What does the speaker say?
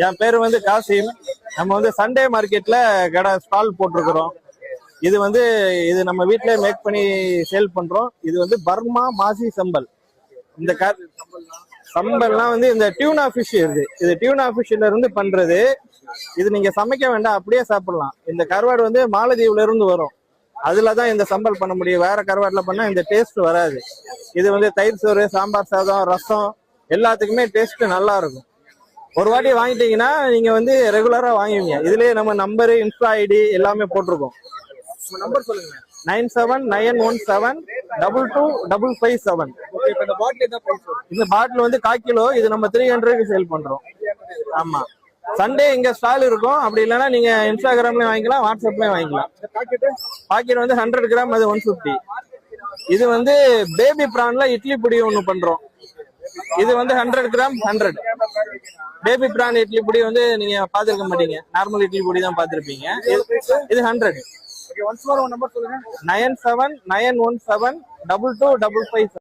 என் பேரு வந்து காசிம். நம்ம வந்து சண்டே மார்க்கெட்ல கடை ஸ்டால் போட்டிருக்கிறோம். இது நம்ம வீட்லயே மேக் பண்ணி சேல் பண்றோம். இது வந்து பர்மா மாசி சம்பல். இந்த சம்பல்னா வந்து இந்த டியூனா ஃபிஷ் இருக்கு. இது டியூனா ஃபிஷ்ல இருந்து பண்றது. இது நீங்க சமைக்க வேண்டாம், அப்படியே சாப்பிடலாம். இந்த கருவாடு வந்து மாலத்தீவுல இருந்து வரும். அதுலதான் இந்த சம்பல் பண்ண முடியும். வேற கருவாடுல பண்ணா இந்த டேஸ்ட் வராது. இது வந்து தயிர் சோறு, சாம்பார் சாதம், ரசம் எல்லாத்துக்குமே டேஸ்ட் நல்லா இருக்கும். ஒரு வாட்டி வாங்கிட்டீங்கன்னா நீங்க வந்து ரெகுலரா வாங்குவீங்க. இதுலயே நம்ம நம்பரு, இன்ஸ்டா ஐடி எல்லாமே போட்டிருக்கோம். நம்பர் சொல்லுங்க. 9791722557. இந்த பாட்டில் வந்து 1/4 கிலோ. இது நம்ம 300க்கு சேல் பண்றோம். ஆமா, சண்டே இங்க ஸ்டால் இருக்கும். அப்படி இல்லைன்னா நீங்க இன்ஸ்டாகிராம்லயும் வாங்கிக்கலாம், வாட்ஸ்அப்லயும் வாங்கிக்கலாம். பாக்கெட் வந்து 100 கிராம், அது 150. இது வந்து பேபி பிரான்ல இட்லி பொடி ஒண்ணு பண்றோம். இது வந்து 100 கிராம் 100. பேபி பிரான் இட்லி பொடி வந்து நீங்க பாத்துருக்க மாட்டீங்க, நார்மல் இட்லி பொடி தான் பாத்திருப்பீங்க. இது 100. 9791722557.